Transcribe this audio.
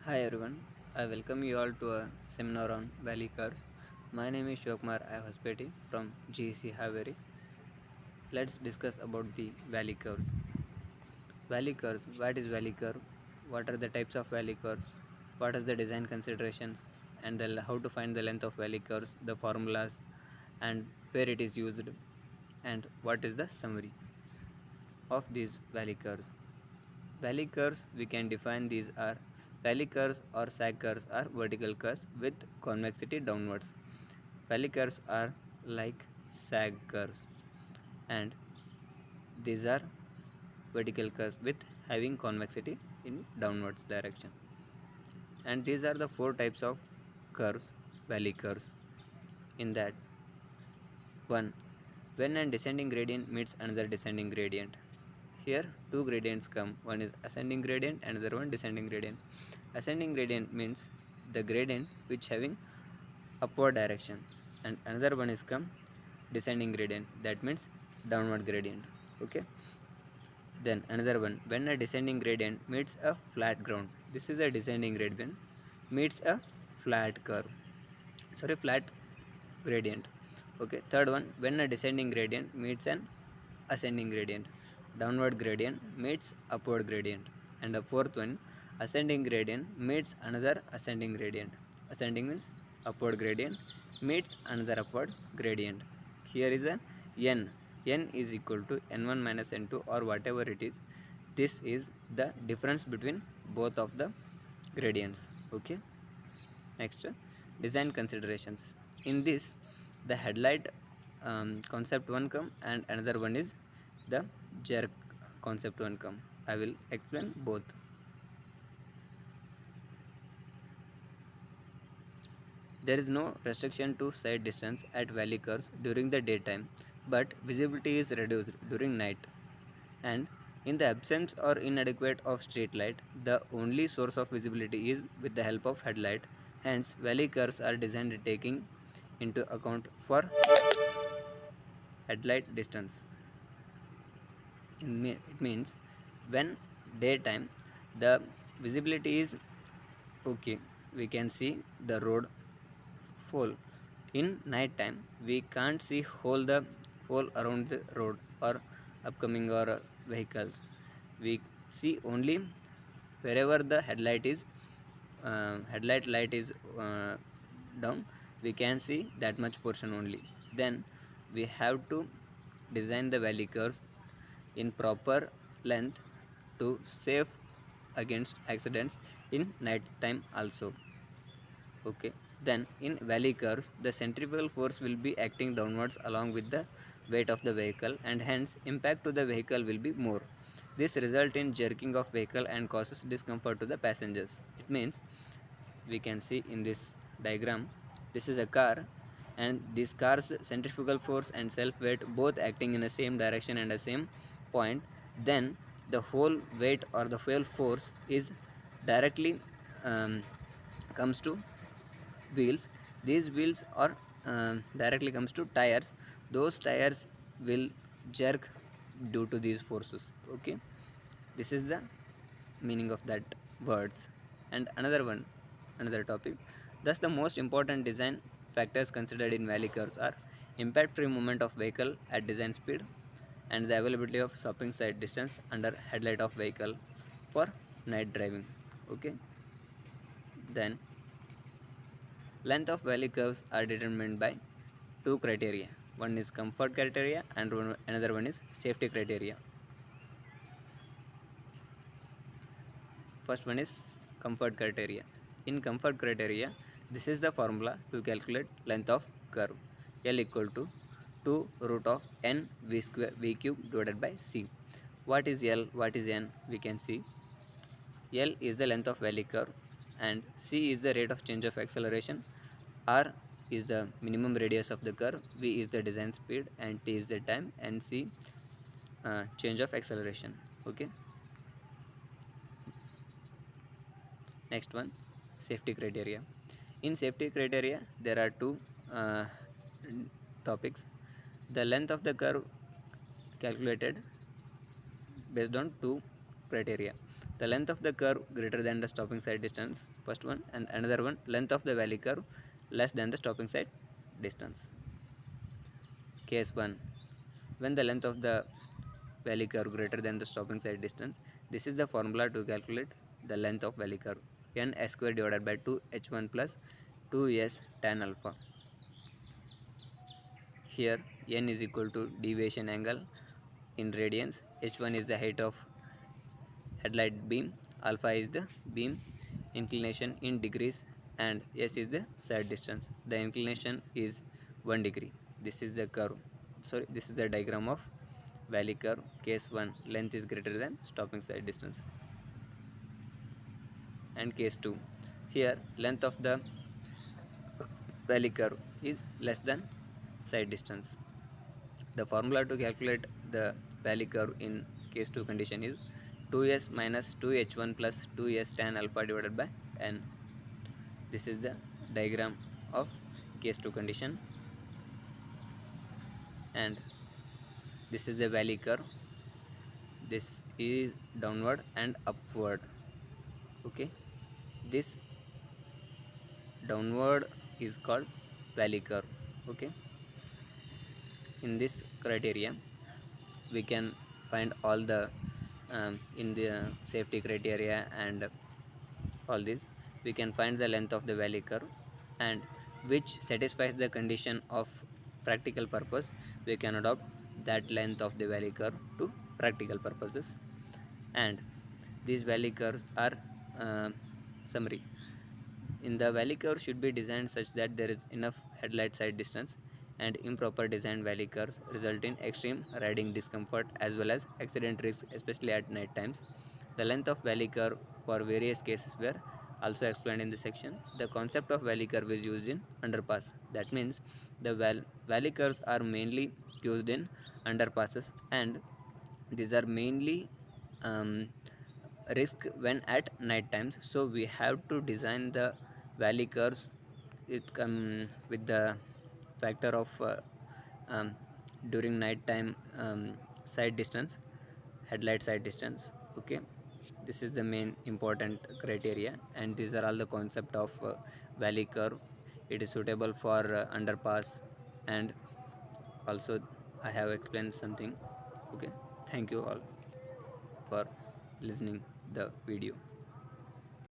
Hi everyone, I welcome you all to a seminar on valley curves. My name is Shokmar Hospeti from GEC Haveri. Let's discuss about the valley curves. Valley curves, what is valley curve? What are the types of valley curves? What are the design considerations? And how to find the length of valley curves, the formulas, and where it is used, and what is the summary of these valley curves. Valley curves, we can define these are valley curves or sag curves are vertical curves with convexity downwards. Valley curves are like sag curves, and these are vertical curves with having convexity in downwards direction. And these are the four types of curves, valley curves. In that, one, when a descending gradient meets another descending gradient. Here two gradients come, one is ascending gradient, another one descending gradient. Ascending gradient means the gradient which having upward direction, and another one is come descending gradient, that means downward gradient. Okay, then another one, when a descending gradient meets a flat ground, this is a descending gradient meets a flat curve, sorry, flat gradient. Okay, third one, when a descending gradient meets an ascending gradient, downward gradient meets upward gradient. And the fourth one, ascending gradient meets another ascending gradient. Ascending means upward gradient meets another upward gradient. Here is a n is equal to n1 minus n2 or whatever it is. This is the difference between both of the gradients. Okay, next, design considerations. In this, the headlight concept one come, and another one is the jerk concept one come. I will explain both. There is no restriction to sight distance at valley curves during the daytime, but visibility is reduced during night. And in the absence or inadequate of street light, the only source of visibility is with the help of headlight. Hence, valley curves are designed taking into account for headlight distance. It means when daytime the visibility is okay, we can see the road full. In night time we can't see whole around the road or upcoming or vehicles. We see only wherever the headlight light is down, we can see that much portion only. Then we have to design the valley curves in proper length to save against accidents in night time also. Okay, then in valley curves the centrifugal force will be acting downwards along with the weight of the vehicle, and hence impact to the vehicle will be more. This result in jerking of vehicle and causes discomfort to the passengers. It means we can see in this diagram, this is a car, and this car's centrifugal force and self weight both acting in the same direction and the same point. Then the whole weight or the whole force is directly comes to wheels. These wheels are directly comes to tires. Those tires will jerk due to these forces. Okay, this is the meaning of that words. And another topic, thus the most important design factors considered in valley curves are impact free movement of vehicle at design speed, and the availability of stopping sight distance under headlight of vehicle for night driving. Okay, then length of valley curves are determined by two criteria. One is comfort criteria and another one is safety criteria. First one is comfort criteria. In comfort criteria, this is the formula to calculate length of curve. L equal to 2 root of n v square v cube divided by c. What is L? What is n? We can see L is the length of valley curve, and c is the rate of change of acceleration. R is the minimum radius of the curve, v is the design speed, and t is the time, and c change of acceleration. Okay. Next one, safety criteria. In safety criteria, there are two uh, topics. The length of the curve calculated based on two criteria. the length of the curve greater than the stopping side distance, first one, and another one, length of the valley curve less than the stopping side distance. Case 1, when the length of the valley curve greater than the stopping side distance, this is the formula to calculate the length of valley curve, n s square divided by 2h1 plus 2s tan alpha. Here n is equal to deviation angle in radians, h1 is the height of headlight beam, alpha is the beam inclination in degrees, and s is the side distance. The inclination is 1 degree. This is the curve, sorry, this is the diagram of valley curve. Case 1, length is greater than stopping side distance. And case 2, here length of the valley curve is less than side distance. The formula to calculate the valley curve in case 2 condition is 2s minus 2h1 plus 2s tan alpha divided by n. This is the diagram of case 2 condition, and this is the valley curve. This is downward and upward. Okay, this downward is called valley curve. Okay, in this criteria we can find all the in the safety criteria and all this, we can find the length of the valley curve, and which satisfies the condition of practical purpose, we can adopt that length of the valley curve to practical purposes. And these valley curves are summary. In the valley curve should be designed such that there is enough headlight side distance, and improper designed valley curves result in extreme riding discomfort as well as accident risk, especially at night times. The length of valley curve for various cases were also explained in the section. The concept of valley curve is used in underpass. That means the valley curves are mainly used in underpasses, and these are mainly um, risk when at night times. So we have to design the valley curves it come with the factor of um, during night time side distance, headlight side distance. Okay, this is the main important criteria, and these are all the concept of valley curve. It is suitable for underpass, and also I have explained something. Okay, thank you all for listening the video.